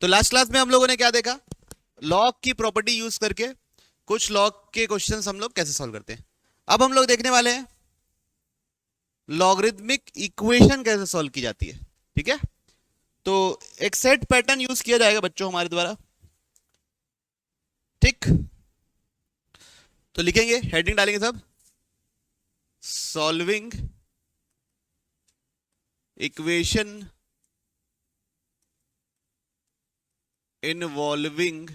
तो last class में हम लोगों ने क्या देखा, लॉग की प्रॉपर्टी यूज करके कुछ लॉग के क्वेश्चंस हम लोग कैसे सॉल्व करते हैं। अब हम लोग देखने वाले हैं लॉगरिथमिक इक्वेशन कैसे सॉल्व की जाती है। ठीक है, तो एक सेट पैटर्न यूज किया जाएगा बच्चों हमारे द्वारा। ठीक, तो लिखेंगे, हेडिंग डालेंगे सब, सॉल्विंग इक्वेशन इन्वॉल्विंग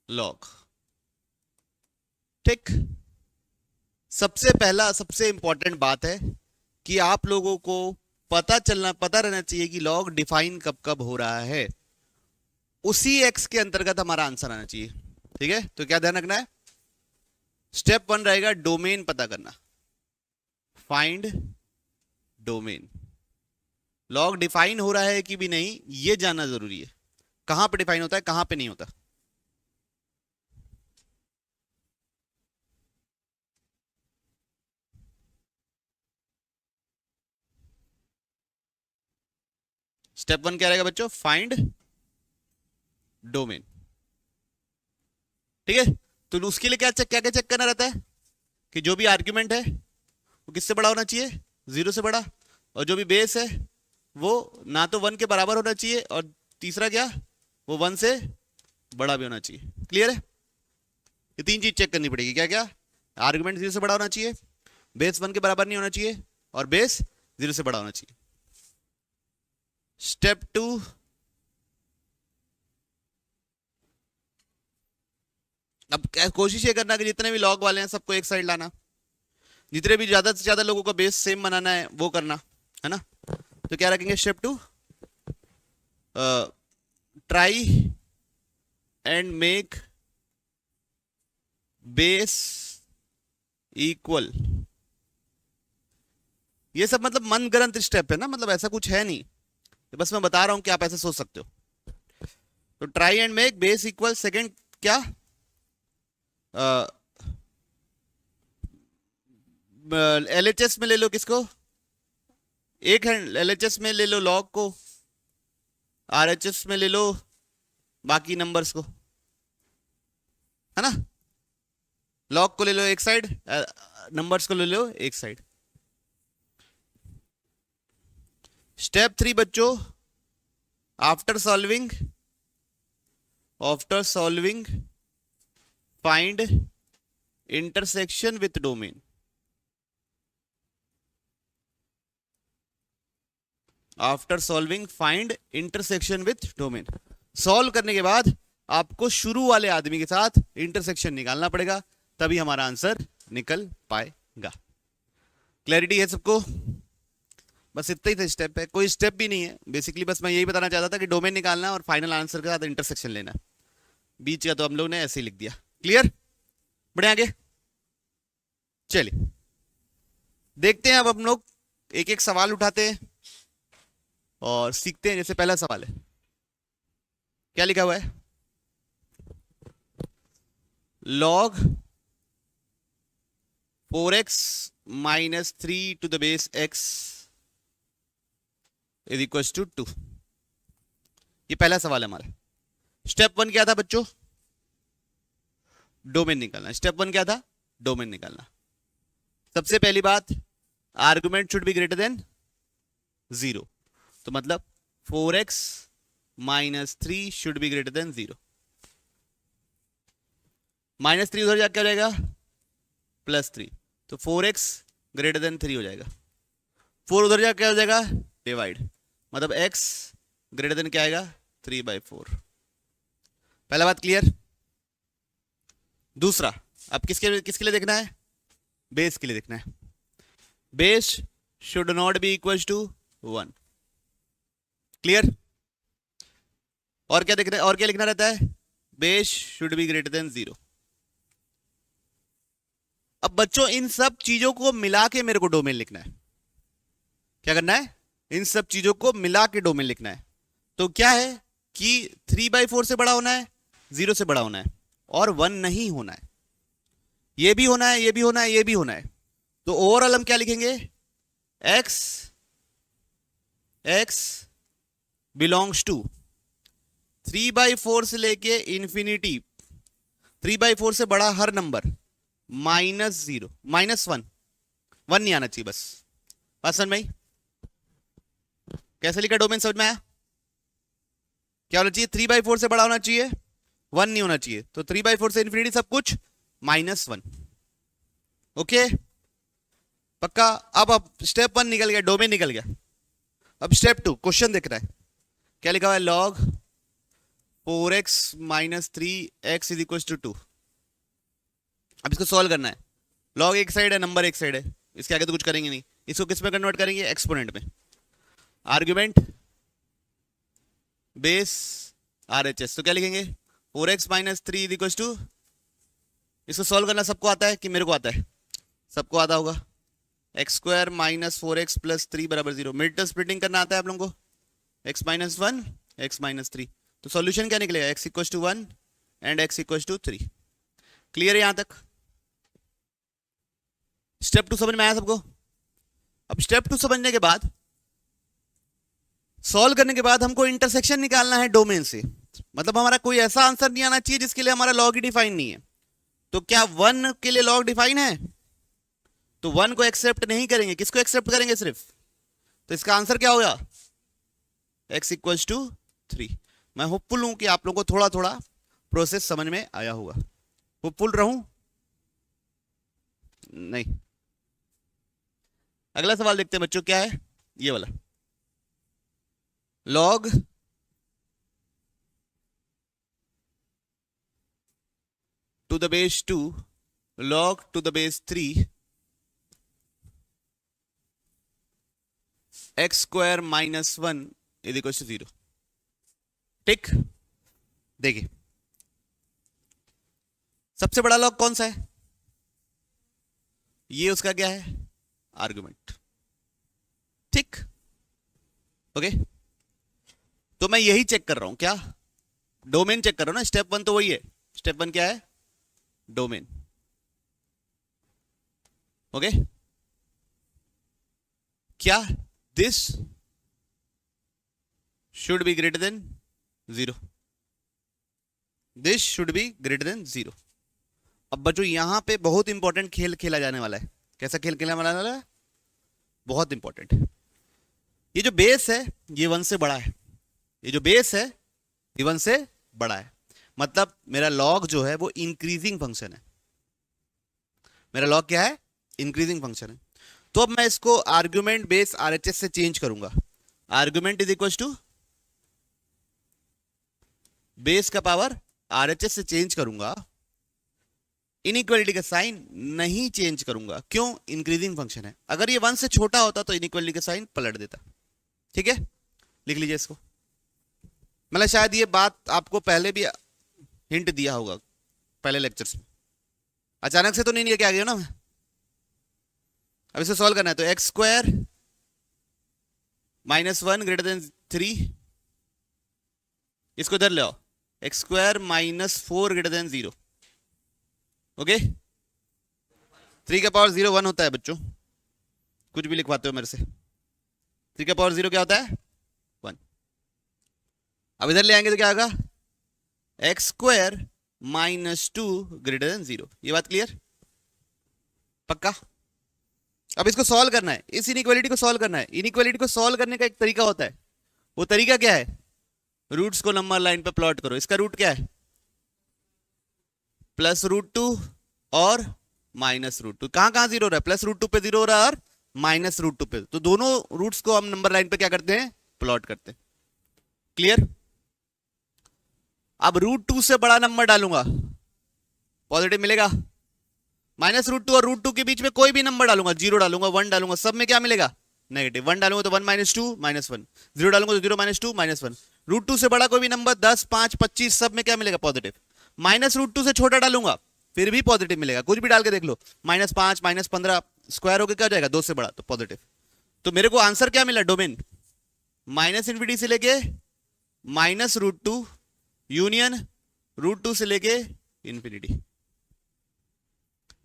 लॉग। ठीक, सबसे पहला सबसे इंपॉर्टेंट बात है कि आप लोगों को पता रहना चाहिए कि लॉग डिफाइन कब कब हो रहा है, उसी एक्स के अंतर्गत हमारा आंसर आना चाहिए। ठीक है, तो क्या ध्यान रखना है, स्टेप 1 रहेगा डोमेन पता करना, फाइंड डोमेन। लॉग डिफाइन हो रहा है कि भी नहीं ये जानना जरूरी है, कहां पे डिफाइन होता है कहां पे नहीं होता। स्टेप 1 क्या रहेगा बच्चों, फाइंड डोमेन। ठीक है, तो उसके लिए क्या क्या चेक करना रहता है कि जो भी आर्ग्यूमेंट है वो किससे बड़ा होना चाहिए, 0 से बड़ा, और जो भी बेस है वो ना तो 1 के बराबर होना चाहिए, और तीसरा क्या, वो 1 से बड़ा भी होना चाहिए। क्लियर है, ये 3 चीज चेक करनी पड़ेगी। क्या क्या, आर्ग्यूमेंट 0 से बड़ा होना चाहिए, बेस 1 के बराबर नहीं होना चाहिए, और बेस 0 से बड़ा होना चाहिए। स्टेप 2, अब कोशिश ये करना कि जितने भी लॉग वाले हैं सबको एक साइड लाना, जितने भी ज्यादा से ज्यादा लोगों का बेस सेम बनाना है वो करना है ना। तो क्या रखेंगे, step 2, try and make base equal. ये सब मतलब मनगढ़ंत स्टेप है ना, मतलब ऐसा कुछ है नहीं, बस मैं बता रहा हूं कि आप ऐसे सोच सकते हो। तो try and make base equal. Second क्या, एलएचएस में ले लो किसको, एक है एलएचएस में ले लो लॉग को, आरएचएस में ले लो बाकी नंबर्स को, है ना। लॉग को ले लो एक साइड, नंबर्स को ले लो एक साइड। स्टेप 3 बच्चों, after solving find intersection with domain. After solving find intersection with domain. Solve करने के बाद आपको शुरू वाले आदमी के साथ इंटरसेक्शन निकालना पड़ेगा, तभी हमारा आंसर निकल पाएगा। क्लैरिटी है सबको, बस इतना ही था स्टेप है, कोई स्टेप भी नहीं है बेसिकली, बस मैं यही बताना चाहता था कि डोमेन निकालना है और फाइनल आंसर के साथ इंटरसेक्शन लेना, बीच का तो हम लोग ने ऐसे ही लिख दिया। क्लियर, बढ़े आगे, चलिए देखते हैं। अब हम लोग एक एक सवाल उठाते हैं और सीखते हैं। जैसे पहला सवाल है, क्या लिखा हुआ है, log 4x minus 3 to the base x is equal to 2। ये पहला सवाल है हमारा। स्टेप 1 क्या था बच्चों, डोमेन निकालना। स्टेप 1 क्या था, डोमेन निकालना। सबसे पहली बात, argument should be greater than 0, तो मतलब 4x minus 3 should be greater than 0। -3 उधर जाके क्या हो जाएगा, +3, तो 4x ग्रेटर देन 3 हो जाएगा। 4 उधर जाके क्या हो जाएगा, डिवाइड, मतलब x ग्रेटर देन क्या आएगा, 3/4। पहला बात क्लियर। दूसरा, अब किसके लिए देखना है, बेस के लिए देखना है। Base should not be equal to 1। Clear, और क्या देखना है, और क्या लिखना रहता है, base should be greater than 0। अब बच्चों इन सब चीजों को मिला के मेरे को डोमेन लिखना है। क्या करना है, इन सब चीजों को मिला के डोमेन लिखना है। तो क्या है कि 3/4 से बड़ा होना है, 0 से बड़ा होना है, और 1 नहीं होना है। ये भी होना है, ये भी होना है, ये भी होना है। तो ओवरऑल हम क्या लिखेंगे, x बिलोंग्स टू 3/4 से लेके इंफिनिटी, 3/4 से बड़ा हर नंबर, -0 -1, 1 नहीं आना चाहिए बस। बात समझ में आई? कैसे लिखा डोमेन, समझ में आया? क्या होना चाहिए? 3/4 से बड़ा होना चाहिए, 1 नहीं होना चाहिए। तो 3/4 से इंफिनिटी सब कुछ -1। ओके पक्का? अब स्टेप 1 निकल गया, डोमेन निकल गया। अब स्टेप 2 क्वेश्चन दिख रहा है, क्या लिखा हुआ है? log 4x - 3x = 2। अब इसको सॉल्व करना है। log एक साइड है, नंबर एक साइड है, इसके आगे तो कुछ करेंगे नहीं। इसको किस में कन्वर्ट करेंगे? एक्सपोनेंट में। आर्ग्यूमेंट बेस RHS, तो क्या लिखेंगे? 4x - 3 = इसको सॉल्व करना सबको आता है कि मेरे को आता है? सबको आता होगा। x² - 4x + 3 = 0। Mid term splitting करना आता है आप लोगों को? x - 1 x - 3, तो सॉल्यूशन क्या निकलेगा? x = 1 and x = 3। क्लियर है यहां तक? स्टेप 2 समझ में आया सबको? अब स्टेप 2 समझने के बाद, सॉल्व करने के बाद हमको इंटरसेक्शन निकालना है डोमेन से। मतलब हमारा कोई ऐसा आंसर नहीं आना चाहिए जिसके लिए हमारा लॉग ही डिफाइन नहीं है। तो क्या 1 के लिए लॉग डिफाइन है? तो 1 को एक्सेप्ट नहीं करेंगे, किसको एक्सेप्ट करेंगे? सिर्फ। तो इसका आंसर क्या होगा? x = 3। मैं होपफुल हूं कि आप लोगों को थोड़ा थोड़ा प्रोसेस समझ में आया होगा। होपफुल रहूं? नहीं। अगला सवाल देखते हैं बच्चों, क्या है ये वाला। log to the base 2 log to the base 3 x² - 1 = 0। टिक। देखिए सबसे बड़ा लॉग कौन सा है? ये उसका क्या है? आर्गुमेंट। ठीक, ओके। तो मैं यही चेक कर रहा हूं, क्या डोमेन चेक कर रहा हूं ना। स्टेप 1 तो वही है। स्टेप 1 क्या है? डोमेन। ओके, क्या this should be greater than 0? This should be greater than 0। अब बच्चों यहां पे बहुत इंपॉर्टेंट खेल खेला जाने वाला है। कैसा खेल खेलने वाला है? बहुत इंपॉर्टेंट। ये जो बेस है ये 1 से बड़ा है। ये जो बेस है ये 1 से बड़ा है। मतलब मेरा लॉग जो है वो इंक्रीजिंग फंक्शन है। मेरा लॉग क्या है? इंक्रीजिंग फंक्शन है। तो अब मैं इसको आर्ग्यूमेंट बेस RHS से चेंज करूंगा। आर्ग्यूमेंट = बेस का पावर RHS से चेंज करूंगा। इनइक्वालिटी का साइन नहीं चेंज करूंगा। क्यों? इंक्रीजिंग फंक्शन है। अगर ये 1 से छोटा होता तो इनइक्वालिटी का साइन पलट देता। ठीक है, लिख लीजिए इसको। मतलब शायद ये बात आपको पहले भी हिंट दिया होगा पहले लेक्चर्स में। अचानक से तो नहीं लेके आ गया ना मैं। अब इसे सॉल्व करना है तो x² - 1 > 3, इसको इधर ले आओ। x² - 4 > 0। ओके, 3 का पावर 0 1 होता है बच्चों। कुछ भी लिखवाते हो मेरे से। 3 का पावर 0 क्या होता है? 1। अब इधर ले आएंगे तो क्या होगा? x² - 2 > 0। ये बात क्लियर? पक्का? अब इसको सॉल्व करना है, इस इनइक्वालिटी को सॉल्व करना है। इनइक्वालिटी को सॉल्व करने का एक तरीका होता है। वो तरीका क्या है? रूट्स को नंबर लाइन पे प्लॉट करो। इसका रूट क्या है? +√2 और -√2। कहां कहां 0 हो रहा है? +√2 पे 0 हो रहा है और -√2 पे। तो दोनों रूट्स को हम नंबर लाइन पे क्या करते हैं? प्लॉट करते हैं। क्लियर? अब √2 से बड़ा नंबर डालूंगा, पॉजिटिव मिलेगा। -√2 और √2 के बीच में कोई भी नंबर डालूंगा, 0 डालूंगा, 1 डालूंगा, सब में क्या मिलेगा? नेगेटिव। 1 डालूंगा तो 1 - 2 -1, 0 डालूंगा तो 0 - 2 -1। √2 से बड़ा कोई भी नंबर 10 5 25 सब में क्या मिलेगा? पॉजिटिव। -√2 से छोटा डालूंगा फिर भी पॉजिटिव मिलेगा। कुछ भी डाल के देख लो, -5 -15 स्क्वायर होकर क्या हो जाएगा? 2 से बड़ा तो पॉजिटिव। तो मेरे को आंसर क्या मिला? डोमेन -∞ से लेके -√2 यूनियन √2 से लेके इंफिनिटी।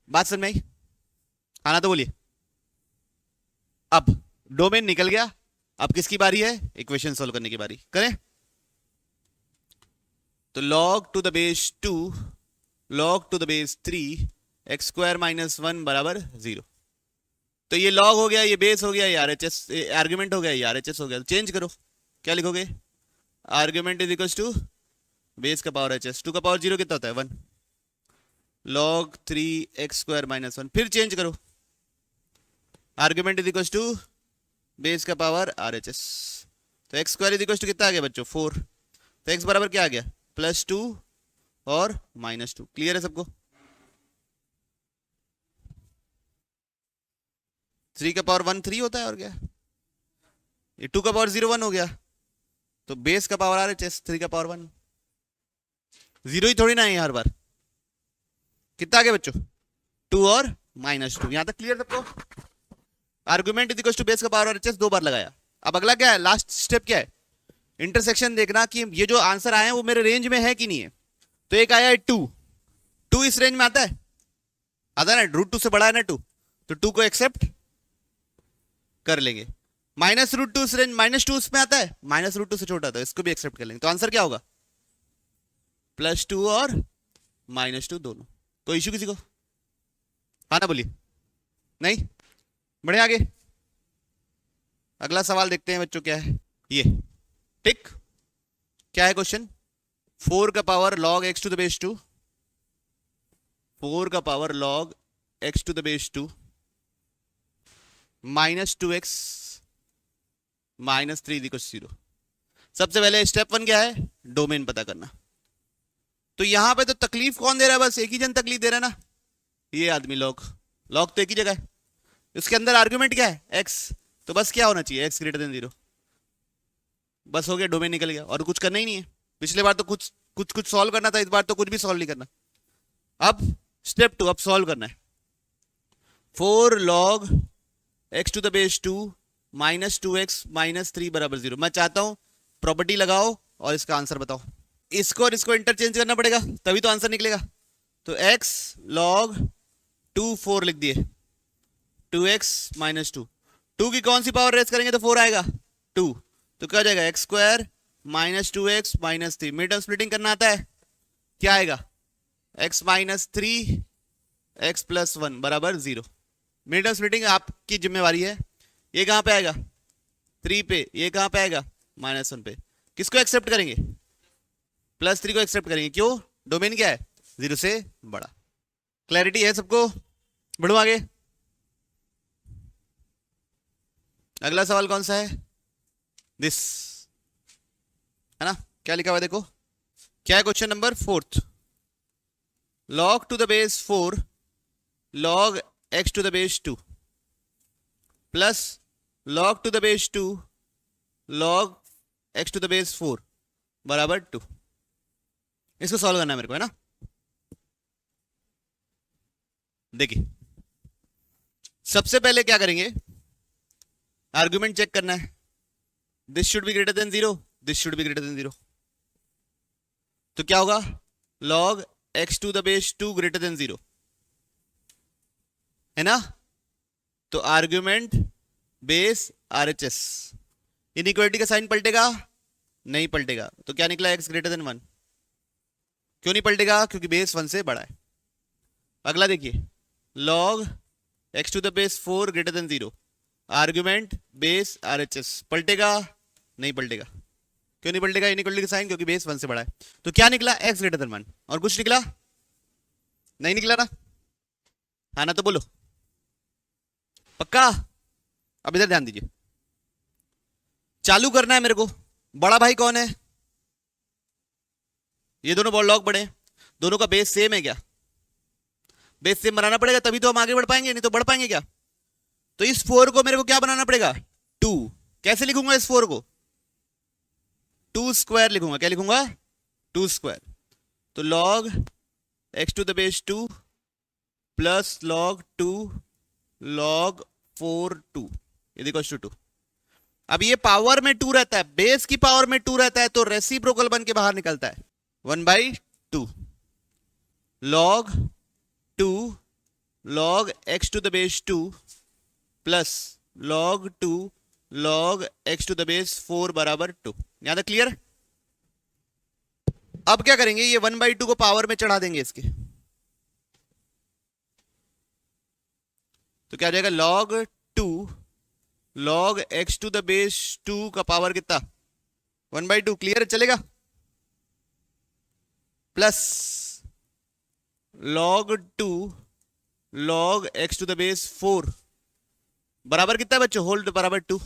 बात समझ में आई? आना तो बोलिए। अब डोमेन निकल गया, अब किसकी बारी है? इक्वेशन सॉल्व करने की बारी। करें तो log to the base 2 log to the base 3 x square minus 1 बराबर 0। तो ये log हो गया, ये बेस हो गया, ये RHS आर्ग्यूमेंट हो गया, ये RHS हो गया। तो चेंज करो, क्या लिखोगे? Argument is equal to base का पावर HS, 2 का पावर 0 कितना होता है? 1 log 3 एक्स स्क्वायर माइनस 1। फिर चेंज करो, argument is equal to base का पावर RHS। तो x square is equal to कितना आ गया बच्चों? 4। तो एक्स बराबर क्या आ गया? +2 और -2। क्लियर है सबको? 3 का पावर 1 3 होता है, और क्या? ये 2 का पावर 0 1 हो गया, तो बेस का पावर RHS 3 का पावर 1। 0 ही थोड़ी ना है हर बार। कितना आ गया बच्चों? 2 और -2। यहां तक क्लियर सबको? Argument is equal to base का पावर RHS 2 बार लगाया। अब अगला क्या है? लास्ट स्टेप क्या है? इंटरसेक्शन देखना कि ये जो आंसर आए हैं वो मेरे रेंज में है कि नहीं है। तो एक आया है 2 इस रेंज में आता है, आता है ना? √2 से बड़ा है ना 2, तो 2 को एक्सेप्ट कर लेंगे। -√2 इस रेंज, -2 उसमें आता है, -√2 से छोटा था, इसको भी एक्सेप्ट कर लेंगे। तो आंसर क्या होगा? +2 और -2 दोनों। तो इश्यू किसी को? हाँ ना बोलिए। नहीं? बढ़िया, आगे अगला सवाल देखते हैं बच्चों। क्या है ये? टिक। क्या है क्वेश्चन? 4 का power log x to the base 2, 4 का power log x to the base 2 -2x -3 equal 0। सबसे पहले स्टेप 1 क्या है? डोमेन पता करना। तो यहां पे तो तकलीफ कौन दे रहा है? बस एक ही जन तकलीफ दे रहा है ना, ये आदमी। log तो एक ही जगह है, इसके अंदर आर्गुमेंट क्या है? x। तो बस क्या होना चाहिए? x greater than 0। बस हो गया, डोमेन निकल गया, और कुछ करना ही नहीं है। पिछले बार तो कुछ सॉल्व करना था, इस बार तो कुछ भी सॉल्व नहीं करना। अब स्टेप 2, अब सॉल्व करना है। 4 log x to the base 2 -2x -3 बराबर 0। मैं चाहता हूं प्रॉपर्टी लगाओ और इसका आंसर बताओ। इसको और इसको इंटरचेंज करना पड़ेगा, तभी तो आंसर निकलेगा। तो x log 2 4 लिख दिए, 2x -2। 2 की कौन सी पावर रेस करेंगे तो 4 आएगा? 2। तो क्या हो जाएगा? X square -2x -3। Mid term splitting करना आता है? क्या आएगा? x -3 x + 1 बराबर 0। मिड टर्म स्प्लिटिंग आपकी जिम्मेवारी है। ये कहां पे आएगा? 3 पे। ये कहां पे आएगा? -1 पे। किसको एक्सेप्ट करेंगे? +3 को एक्सेप्ट करेंगे। क्यों? डोमेन क्या है? 0 से बड़ा। क्लैरिटी है सबको? बढ़ो आगे। अगला सवाल कौन सा है? दिस है ना? क्या लिखा हुआ है देखो। क्या है question number 4? log to the base 4 log x to the base 2 plus log to the base 2 log x to the base 4 बराबर 2। इसको सॉल्व करना है मेरे को, है ना? देखिए, सबसे पहले क्या करेंगे? आर्गुमेंट चेक करना है। This should be greater than 0, this should be greater than 0। तो क्या होगा? log x to the base 2 greater than 0, है ना? तो आर्गुमेंट बेस RHS। इनइक्वालिटी का साइन पलटेगा? नहीं पलटेगा। तो क्या निकला? x greater than 1। क्यों नहीं पलटेगा? क्योंकि बेस 1 से बड़ा है। अगला देखिए, log x to the base 4 greater than 0, argument base RHS। पलटेगा? नहीं पलटेगा। क्यों नहीं पलटेगा? इनइक्वालिटी का साइन, क्योंकि बेस 1 से बड़ा है। तो क्या निकला? x greater than 1। और कुछ निकला? नहीं निकला ना? हाँ ना? तो बोलो पक्का? अब इधर ध्यान दीजिए, चालू करना है मेरे को। बड़ा भाई कौन है? ये दोनों लॉग बड़े हैं, दोनों का बेस सेम है क्या? बेस सेम बनाना पड़ेगा, तभी तो हम आगे बढ़ पाएंगे, नहीं तो बढ़ पाएंगे क्या? तो इस 4 को मेरे को क्या बनाना पड़ेगा? 2। कैसे लिखूंगा इस 4 को? 2 स्क्वायर लिखूंगा। क्या लिखूंगा? 2 स्क्वायर। तो log x to the base 2 plus log 2 log 4 2 equals to 2। अब ये पावर में 2 रहता है, बेस की पावर में 2 रहता है, तो रेसिप्रोकल बन के बाहर निकलता है 1/2 log 2 log x to the base 2 plus log 2 log x to the base 4 बराबर 2। यहां तक क्लियर? अब क्या करेंगे, ये 1/2 को पावर में चढ़ा देंगे इसके, तो क्या हो जाएगा log 2 log x to the base 2 का पावर कितना 1/2। क्लियर चलेगा? Plus log 2 log x to the base 4 बराबर कितना है बच्चों, होल्ड बराबर 2।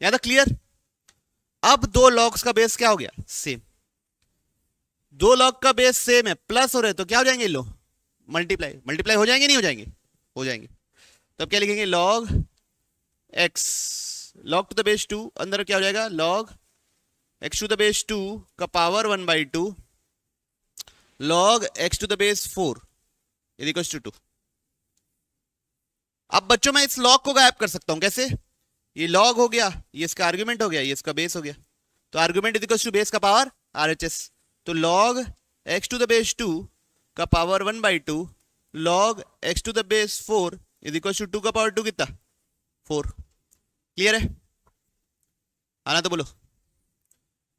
यहां तक क्लियर? अब दो लॉग्स का बेस क्या हो गया, सेम। दो लॉग का बेस सेम है, प्लस हो रहे तो क्या हो जाएंगे, लो मल्टीप्लाई। मल्टीप्लाई हो जाएंगे, नहीं हो जाएंगे? हो जाएंगे। तो अब क्या लिखेंगे, log x log to the base 2, अंदर क्या हो जाएगा log x to the base 2 का power 1/2 log x to the base 4 is equal to 2। अब बच्चों मैं इस log को गायब कर सकता हूं, कैसे? ये log हो गया, ये इसका आर्गुमेंट हो गया, ये इसका बेस हो गया, तो argument is equal to base का पावर RHS। तो log x to the base 2 का power 1/2 log x to the base 4 is equal to 2 का पावर 2 कितना 4। क्लियर है? आना तो बोलो।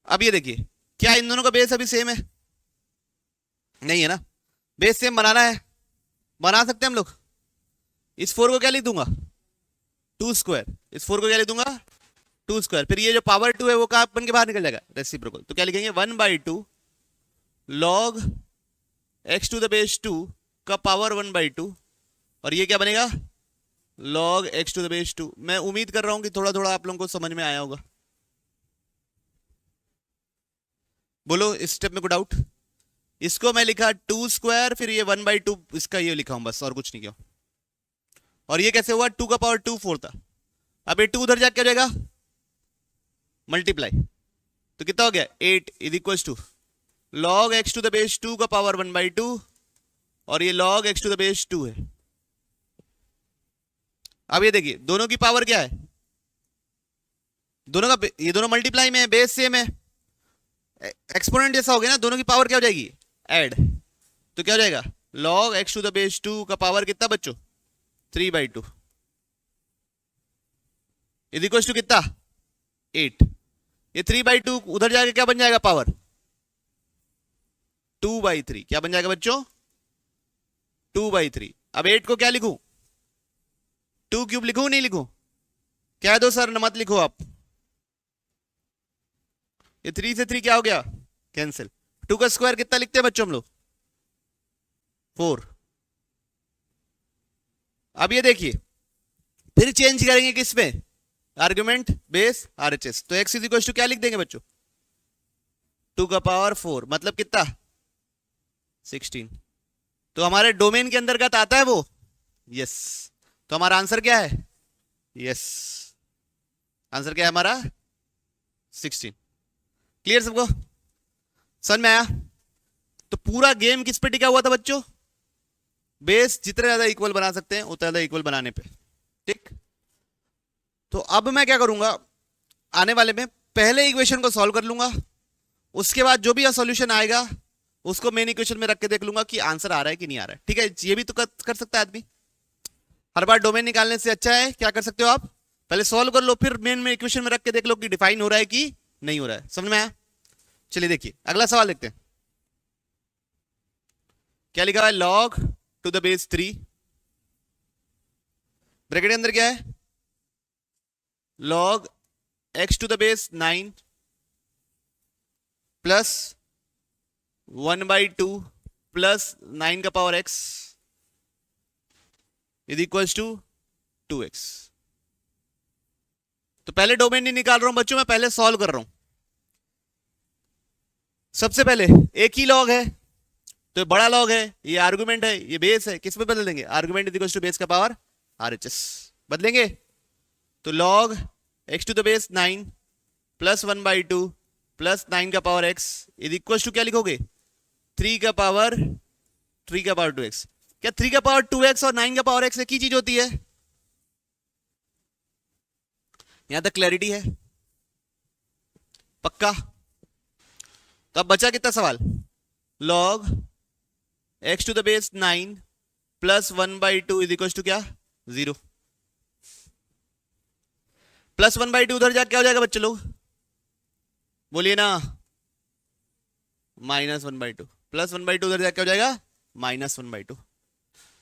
अब ये देखिए, क्या इन दोनों का बेस अभी सेम है? नहीं है ना। बेस सेम बनाना है, बना सकते हैं हम लोग। इस 4 को क्या लिख दूंगा 2 स्क्वायर, इस 4 को क्या लिख दूंगा 2 स्क्वायर, फिर ये जो पावर 2 है वो कहां बन के बाहर निकल जाएगा, रेसिप्रोकल। तो क्या लिखेंगे 1/2 log x to the base 2 का पावर 1/2 और ये क्या बनेगा log x to the base 2। मैं उम्मीद कर रहा हूं कि थोड़ा थोड़ा आप लोगों को समझ में आया होगा। बोलो इस स्टेप में कोई डाउट? इसको मैं लिखा 2 स्क्वायर, फिर ये 1/2 इसका ये लिखा हूं बस, और कुछ नहीं किया। और ये कैसे हुआ, 2 का पावर 2 4 था। अब ये 2 उधर जाके क्या हो जाएगा मल्टीप्लाई, तो कितना हो गया 8 is equal to log x to the base 2 का पावर 1/2 और ये log x to the base 2 है। अब ये देखिए दोनों की पावर क्या है, दोनों का ये दोनों मल्टीप्लाई में है, बेस सेम है, एक्सपोनेंट जैसा हो गया ना, दोनों की पावर क्या हो जाएगी ऐड। तो क्या हो जाएगा log x to the base 2 का पावर कितना बच्चों 3/2 इज इक्वल टू कितना 8। ये 3/2 उधर जाके क्या बन जाएगा पावर 2/3। क्या बन जाएगा बच्चों 2/3। अब 8 को क्या लिखूं 2 क्यूब लिखूं नहीं लिखूं? कह दो सर मत लिखो आप। ये 3 से 3 क्या हो गया कैंसिल। 2 का स्क्वायर कितना लिखते हैं बच्चों हम लोग 4। अब ये देखिए फिर चेंज करेंगे किस में, आर्गुमेंट बेस RHS। तो x इज इक्वल टू क्या लिख देंगे बच्चों 2 का पावर 4 मतलब कितना 16। तो हमारे डोमेन के अंदर का आता है वो यस। तो हमारा आंसर क्या है यस, आंसर क्या है हमारा 16। क्लियर सबको, समझ में आया? तो पूरा गेम किस पे टिका हुआ था बच्चों, बेस जितने ज्यादा इक्वल बना सकते हैं उतना ज्यादा इक्वल बनाने पे। ठीक, तो अब मैं क्या करूंगा आने वाले में पहले इक्वेशन को सॉल्व कर लूंगा, उसके बाद जो भी सॉल्यूशन आएगा उसको मेन इक्वेशन में रख के देख लूंगा कि आंसर आ रहा है कि नहीं आ रहा है। ठीक है, ये भी तो कर सकता है आदमी। हर बार डोमेन निकालने से अच्छा है क्या कर सकते हो आप पहले सॉल्व कर लो, फिर मेन में इक्वेशन में रख के देख लो कि डिफाइन हो रहा है कि नहीं हो रहा है। समझ में आया? चलिए देखिए अगला सवाल देखते हैं। क्या लिखा हुआ है log to the base 3 bracket के अंदर क्या है log x to the base 9 plus 1/2 plus 9 का power x is equal to 2x। तो पहले डोमेन नहीं निकाल रहा हूं बच्चों, मैं पहले सॉल्व कर रहा हूं। सबसे पहले एक ही लॉग है तो बड़ा लॉग है, ये आर्गुमेंट है, ये बेस है, किस में बदल देंगे argument is equal to base का पावर RHS बदलेंगे। तो log x to the base 9 plus 1/2 plus 9 का power x is equal to क्या लिखोगे 3 का पावर 2x। क्या 3 का पावर 2x और 9 का पावर x एक ही चीज होती है? यहां तक क्लैरिटी है पक्का? तो अब बचा कितना सवाल log x to the base 9 plus 1/2 is equal to क्या 0। +1/2 उधर जाके क्या हो जाएगा बच्चे लोग, बोलिए ना, -1/2, +1/2 उधर जाके हो जाएगा -1/2।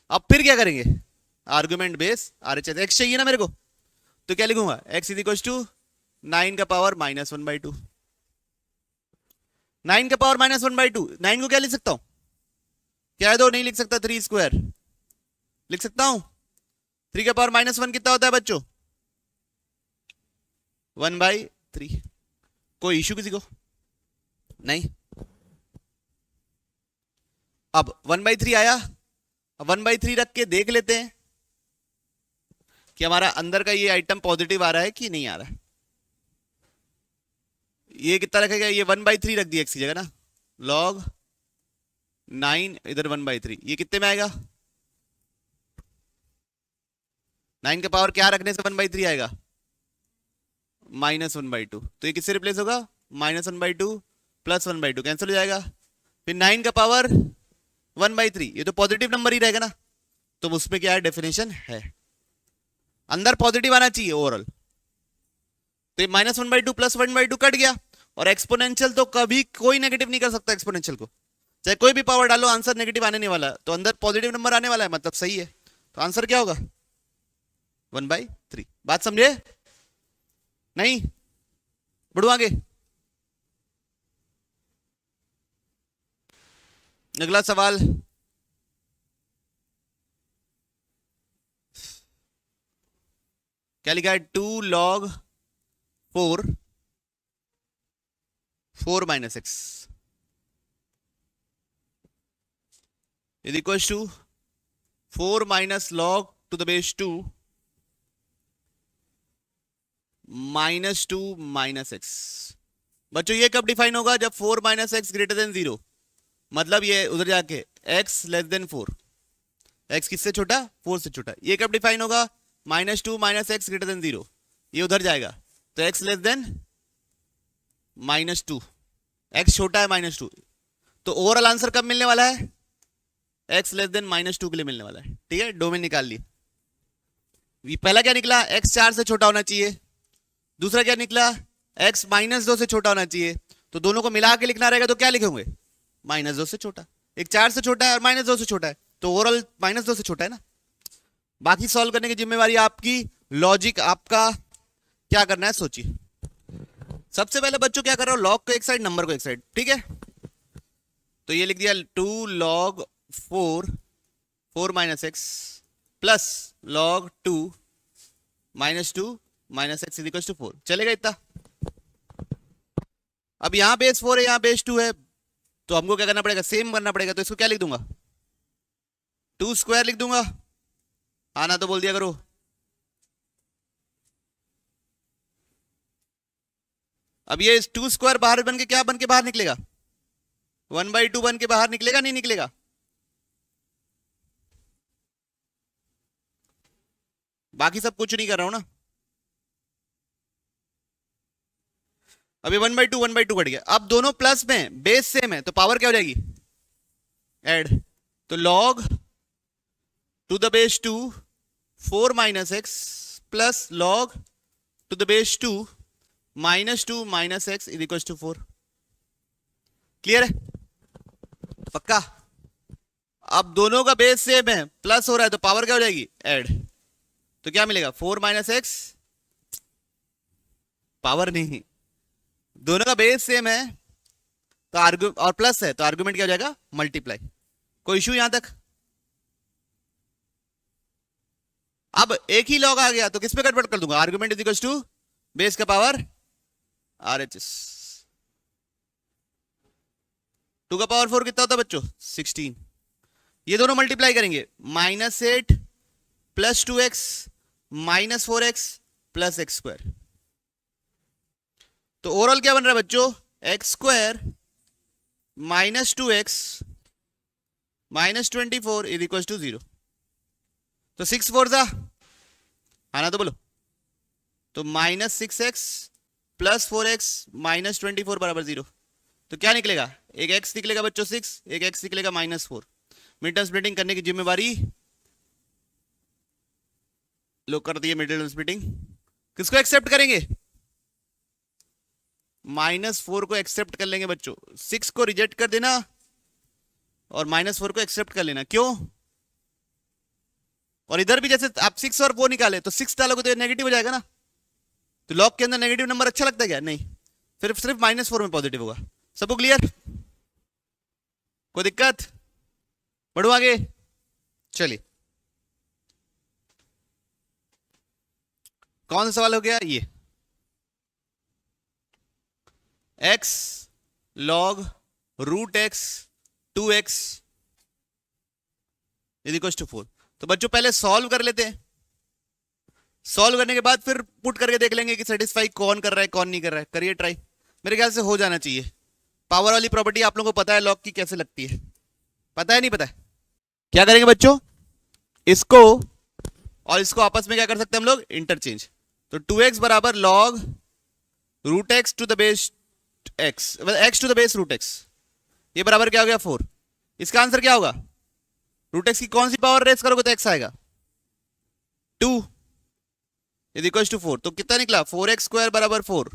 अब फिर क्या करेंगे, आर्गुमेंट बेस RHS, x चाहिए ना मेरे को, तो क्या लिखूंगा, x इज इक्वल टू 9 का पावर -1/2, 9 का पावर -1/2, 9 को क्या लिख सकता हूं, क्या दो नहीं लिख सकता, 3² लिख सकता हूं, 3 का पावर -1 कितना होता है बच्चों, 1/3। कोई इशू किसी को नहीं। अब 1/3 आया, 1/3 रख के देख लेते हैं कि हमारा अंदर का ये आइटम पॉजिटिव आ रहा है कि नहीं आ रहा है। ये कितना रखेगा, ये 1/3 रख दिया x की जगह ना, log 9 इधर 1/3, ये कितने में आएगा, 9 का पावर क्या रखने से 1/3 आएगा, -1/2, तो ये किससे रिप्लेस होगा, -1/2 +1/2 कैंसिल हो जाएगा, फिर 9 का पावर 1/3, ये तो पॉजिटिव नंबर ही रहेगा ना, तो उसमें क्या है, डेफिनेशन है, अंदर पॉजिटिव आना चाहिए ओवरऑल, तो ये -1/2 +1/2 कट गया, और एक्सपोनेंशियल तो कभी कोई नेगेटिव नहीं कर सकता, एक्सपोनेंशियल को चाहे कोई भी पावर डालो आंसर नेगेटिव आने नहीं वाला, तो अंदर पॉजिटिव नंबर आने वाला है, मतलब सही है, तो आंसर क्या होगा, 1/3। बात समझे नहीं, बढ़ो आगे। अगला सवाल, क्या लिखा है, 2 log 4 -x is equals to 4 minus log to the base 2 -2 - x। बच्चों ये कब डिफाइन होगा, जब 4 - x ग्रेटर देन 0, मतलब ये उधर जाके x लेस देन 4, x किससे छोटा, 4 से छोटा, ये कब डिफाइन होगा, -2 - x ग्रेटर देन 0, ये उधर जाएगा, तो x लेस देन -2, x छोटा है -2, तो ओवरऑल आंसर कब मिलने वाला है, x लेस देन -2 के लिए मिलने वाला है, ठीक है, डोमेन निकाल लिए। पहला क्या निकला, x 4 से छोटा होना चाहिए, दूसरा क्या निकला, x -2 से छोटा होना चाहिए, तो दोनों को मिला के लिखना रहेगा, तो क्या लिखेंगे, -2 से छोटा, एक 4 से छोटा है और -2 से छोटा है, तो ओवरऑल -2 से छोटा है ना। बाकी सॉल्व करने की जिम्मेवारी आपकी, लॉजिक आपका, क्या करना है सोचिए। सबसे पहले बच्चों क्या कर रहे हो, लॉग को एक साइड, नंबर को एक साइड, ठीक है, तो ये लिख दिया 2 log 4 -x plus log 2 -2 -x is equal to 4, चलेगा इतना। अब यहां बेस 4 है, यहां बेस 2 है, तो हमको क्या करना पड़ेगा, सेम करना पड़ेगा, तो इसको क्या लिख दूंगा, 2² लिख दूंगा, आना तो बोल दिया करो, अब ये 2² बाहर बन के क्या बन के बाहर निकलेगा, 1/2 बन के बाहर निकलेगा, नहीं निकलेगा, बाकी सब कुछ नहीं कर रहा हूं ना। अभी 1/2 कट गया, अब दोनों प्लस में, बेस सेम है, तो पावर क्या हो जाएगी, ऐड, तो log to the base 2 4 - x plus log to the base 2 -2 - x is equal to 4। Clear है, पक्का। अब दोनों का बेस सेम है, प्लस हो रहा है, तो पावर क्या हो जाएगी, ऐड, तो क्या मिलेगा, 4 - x, पावर नहीं, दोनों का बेस सेम है, तो आर्ग्यू और प्लस है, तो आर्गुमेंट क्या हो जाएगा, मल्टीप्लाई। कोई इशू यहां तक, अब एक ही लॉग आ गया, तो किस पे कन्वर्ट कर दूंगा, argument is equal to base का पावर RHS, 2 का पावर 4 कितना होता है बच्चों, 16, ये दोनों मल्टीप्लाई करेंगे, -8 + 2x -4x + x², तो ओवरऑल क्या बन रहा है बच्चों, x² -2x -24 is equal to 0, तो 6 4 जा, आना तो बोलो, तो -6x + 4x -24 बराबर 0, तो क्या निकलेगा, एक x निकलेगा बच्चों 6, एक x निकलेगा -4। मिड टर्म स्प्लिटिंग करने की जिम्मेवारी लो कर दी है, मिड टर्म स्प्लिटिंग, किसको एक्सेप्ट करेंगे? -4 को एक्सेप्ट कर लेंगे बच्चों, 6 को रिजेक्ट कर देना और -4 को एक्सेप्ट कर लेना। क्यों? और इधर भी जैसे आप 6 और 4 निकाले तो 6 डालोगे तो नेगेटिव हो जाएगा ना, तो लॉग के अंदर नेगेटिव नंबर अच्छा लगता है क्या? नहीं, फिर सिर्फ -4 में पॉजिटिव होगा। सबको क्लियर? कोई दिक्कत? बढ़ो आगे, चलिए कौन सा सवाल हो गया ये? x log √x 2x is equal to 4। तो बच्चों पहले सॉल्व कर लेते हैं, सॉल्व करने के बाद फिर पुट करके देख लेंगे कि सेटिस्फाई कौन कर रहा है कौन नहीं कर रहा है। करिए ट्राई, मेरे ख्याल से हो जाना चाहिए। पावर वाली प्रॉपर्टी आप लोगों को पता है लॉग की कैसे लगती है, पता है नहीं पता है? क्या करेंगे बच्चों, इसको और इसको आपस में क्या कर सकते हैं हम लोग? इंटरचेंज। तो 2x बराबर log √x to the base x, x to the base √x, ये बराबर क्या हो गया? 4। इसका आंसर क्या होगा? √x की कौन सी पावर रेस करोगे तो x आएगा? 2 इज इक्वल टू 4। तो कितना निकला? 4x² बराबर 4।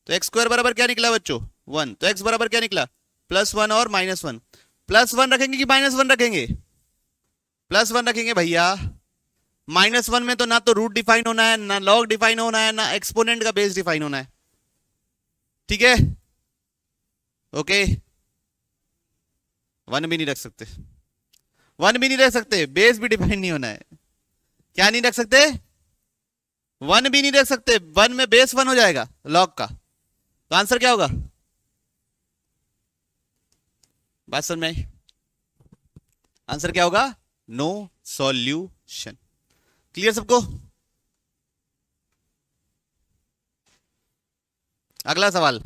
तो x² बराबर क्या निकला बच्चों? 1। तो x बराबर क्या निकला? +1 और -1। +1 रखेंगे कि -1 रखेंगे? +1 रखेंगे भैया। -1 में तो ना तो रूट डिफाइन होना है, ना लॉग डिफाइन होना है, ना एक्सपोनेंट का बेस डिफाइन होना है। ठीक है, ओके। 1 भी नहीं रख सकते, 1 भी नहीं रख सकते, बेस भी डिफाइन नहीं होना है। क्या नहीं रख सकते? 1 भी नहीं रख सकते, 1 में बेस 1 हो जाएगा लॉग का। तो आंसर क्या होगा? बात समझ में आई? आंसर क्या होगा? No solution. क्लियर सबको? अगला सवाल,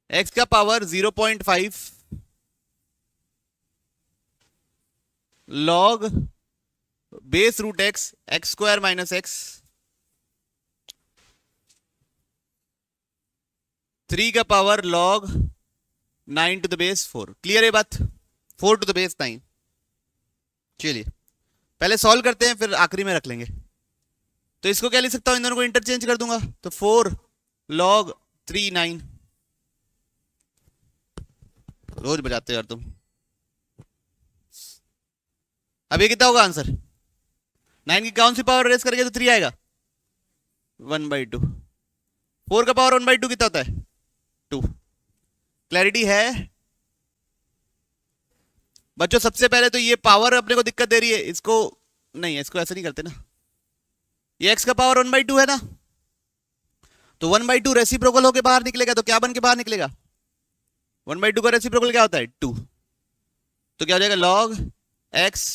x का पावर 0.5 log बेस √x x² - x 3 का power log 9 to the base 4। Clear है बात? 4 टू द बेस 9। चलिए पहले सॉल्व करते हैं, फिर आखिरी में रख लेंगे। तो इसको क्या लिख सकता हूं? इन दोनों को इंटरचेंज कर दूंगा। तो 4 log 3 9। रोज बजाते यार तुम। अब ये कितना होगा आंसर? 9 की कौन सी पावर रेस करेंगे तो 3 आएगा? 1/2। 4 का पावर 1/2 कितना होता है? 2। क्लैरिटी है बच्चों? सबसे पहले तो ये पावर अपने को दिक्कत दे रही है, इसको नहीं, इसको ऐसे नहीं करते ना। ये x का पावर 1/2 है ना, तो 1/2 रेसिप्रोकल होके बाहर निकलेगा, तो क्या बन के बाहर निकलेगा? 1/2 का रेसिप्रोकल क्या होता है? 2। तो क्या हो जाएगा? log x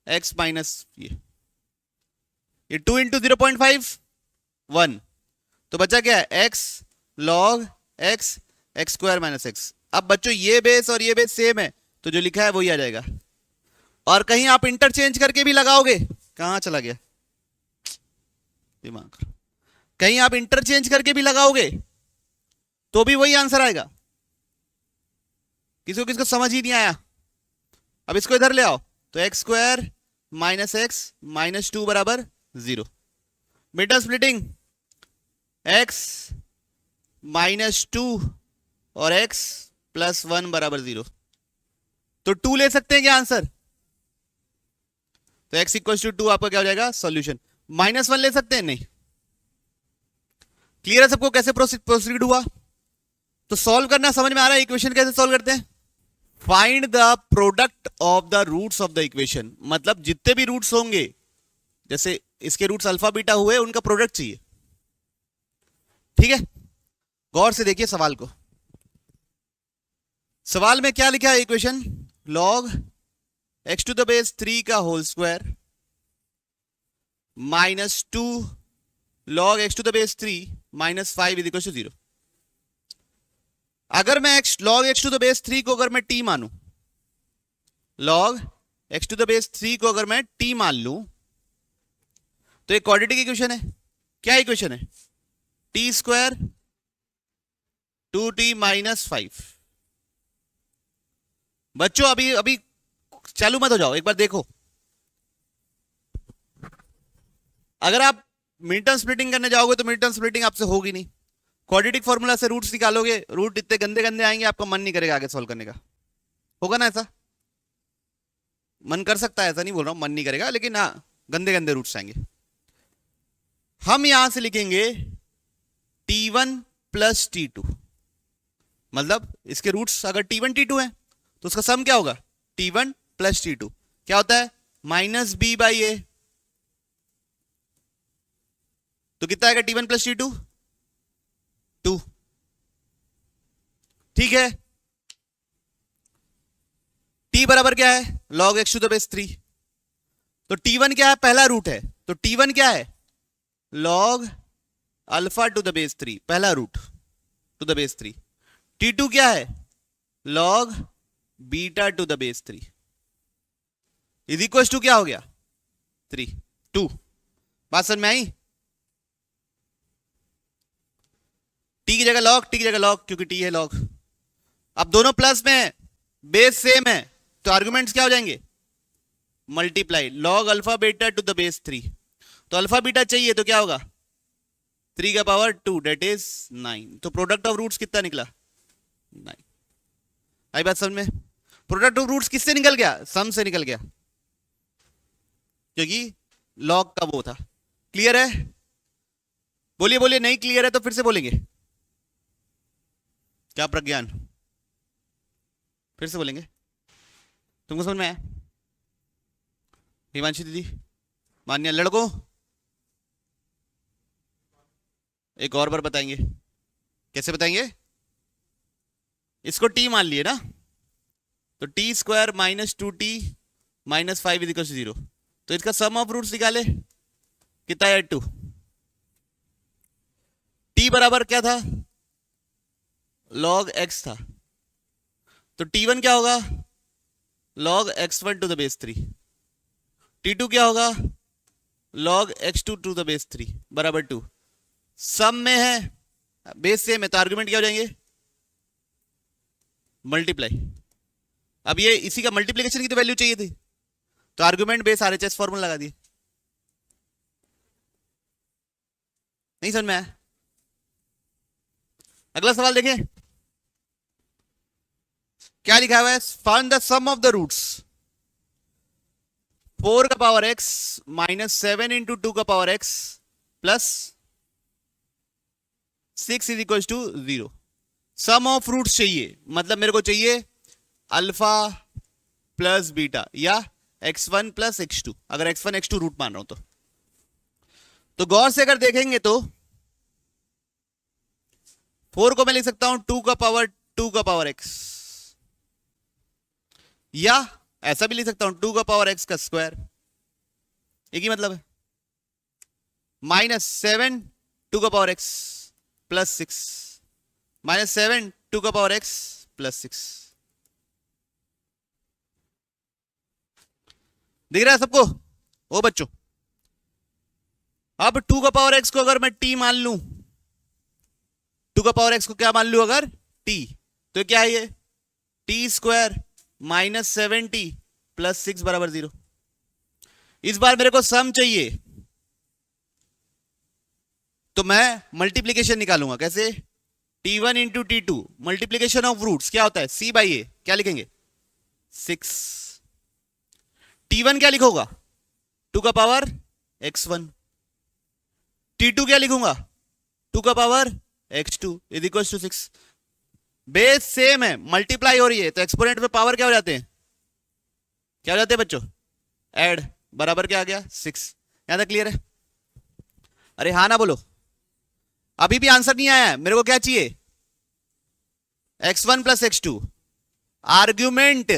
x माइनस ये 2 × 0.5 1। तो बचा क्या है? x log x x² - x। अब बच्चों ये बेस और ये बेस सेम है, तो जो लिखा है वही आ जाएगा। और कहीं आप इंटरचेंज करके भी लगाओगे, कहां चला गया दिमाग? कहीं आप इंटरचेंज करके भी लगाओगे तो भी वही आंसर आएगा। किसको किसको समझ ही नहीं आया? अब इसको इधर ले आओ, तो x² - x -2 बराबर 0। बेटा स्प्लिटिंग x -2 और x +1 बराबर 0। तो 2 ले सकते हैं क्या आंसर? तो x = 2 आपका क्या हो जाएगा? सॉल्यूशन। -1 ले सकते हैं? नहीं। क्लियर है सबको कैसे प्रोसीड हुआ? तो सॉल्व करना समझ में आ रहा है? इक्वेशन कैसे सॉल्व करते हैं? Find the product of the roots of the equation. मतलब जितने भी रूट्स होंगे, जैसे इसके रूट्स अल्फा बीटा हुए, उनका प्रोडक्ट चाहिए। ठीक है, गौर से देखिए सवाल को। सवाल में क्या लिखा है? Equation log x to the base 3 का whole square -2 log x to the base 3 -5 is equal to 0। अगर मैं log x to the base 3 को अगर मैं t मानूं, log x to the base 3 को अगर मैं t मान लूं, तो एक क्वाड्रेटिक इक्वेशन है। क्या इक्वेशन है? t² 2t - 5। बच्चों अभी चालू मत हो जाओ, एक बार देखो। अगर आप मिड टर्म स्प्लिटिंग करने जाओगे तो मिड टर्म स्प्लिटिंग आपसे होगी नहीं। क्वाड्रेटिक फॉर्मूला से रूट्स निकालोगे, रूट इतने गंदे गंदे आएंगे, आपका मन नहीं करेगा आगे सॉल्व करने का। होगा ना ऐसा? मन कर सकता है, ऐसा नहीं बोल रहा हूं मन नहीं करेगा, लेकिन हाँ गंदे गंदे रूट्स आएंगे। हम यहां से लिखेंगे T1 प्लस T2, मतलब इसके रूट्स अगर T1 T2 है तो उसका सम क्या होगा? T1 प्लस T2 क्या होता है? माइनस बी बाई ए। तो कितना आएगा T1 प्लस T2? 2। ठीक है, T बराबर क्या है? log x to the base 3। तो T1 क्या है? पहला रूट है, तो T1 क्या है? log alpha two the base 3, पहला root two the base 3। T2 क्या है? log beta to the base 3 is equal to क्या हो गया? 3 2। बात समझ में आई? टी की जगह लॉग, टी की जगह लॉग, क्योंकि टी है लॉग। अब दोनों प्लस में है, बेस सेम है, तो आर्गुमेंट्स क्या हो जाएंगे? Multiply, log alpha beta to the base 3। तो अल्फा बीटा चाहिए तो क्या होगा? 3 का पावर 2 डेट इज 9। तो प्रोडक्ट ऑफ रूट्स कितना निकला? 9। आई बात समझ में? प्रोडक्ट ऑफ रूट्स किससे निकल गया? सम से निकल गया, क्योंकि लॉग का वो था। क्लियर है? बोलिए बोलिए, नहीं क्लियर है तो फिर से बोलेंगे। क्या प्रज्ञान? फिर से बोलेंगे? तुमको समझ में आया? हिमांशी दीदी, मान्या लड़कों, एक और बार बताएंगे। कैसे बताएंगे? इसको टी मान लिए ना, तो t square minus 2t minus 5 is equal to 0। तो इसका सम ऑफ रूट्स निकाले, कितना है? 2। टी बराबर क्या था? log x था, तो t1 क्या होगा? log x1 to the base 3। t2 क्या होगा? log x2 to the base 3 बराबर 2। सम में है, बेस सेम है, तो आर्गुमेंट क्या हो जाएंगे? मल्टीप्लाई। अब ये इसी का मल्टीप्लिकेशन की तो वैल्यू चाहिए थी, तो आर्गुमेंट बेस आरएचएस फॉर्मूला लगा दिए। नहीं समझ में आया? अगला सवाल देखें, क्या लिखा हुआ है? Find the sum of the roots 4 का पावर x माइनस 7 इंटू 2 का power x plus 6 is equal to 0। Sum of roots चाहिए, मतलब मेरे को चाहिए अल्फा प्लस बीटा या x1 प्लस x2, अगर x1 x2 रूट मान रहा हूं तो गौर से अगर देखेंगे तो 4 को मैं लिख सकता हूं 2 का पावर x, या ऐसा भी लिख सकता हूं 2 का पावर x का स्क्वायर, एक ही मतलब है। माइनस 7 2 का पावर x प्लस 6, माइनस 7 2 का पावर x प्लस 6। दिख रहा है सबको? ओ बच्चों, अब 2 का पावर x को अगर मैं t मान लूं, 2 का पावर x को क्या मान लूं अगर? t, तो क्या है ये? t square minus 7t plus 6 बराबर 0। इस बार मेरे को सम चाहिए, तो मैं मल्टीप्लीकेशन निकालूंगा। कैसे? t1 into t2, multiplication of roots क्या होता है? c बाई ए, क्या लिखेंगे? 6। t1 क्या लिखूंगा? 2 का पावर x1। t2 क्या लिखूंगा? 2 का power x2 is equal to 6। Base same है, मल्टीप्लाई हो रही है, तो एक्सपोनेंट में पावर क्या हो जाते हैं? क्या हो जाते हैं बच्चों? ऐड, बराबर क्या आ गया? 6। यहां तक क्लियर है? अरे हाँ ना बोलो, अभी भी आंसर नहीं आया है। मेरे को क्या चाहिए? x1 plus x2, argument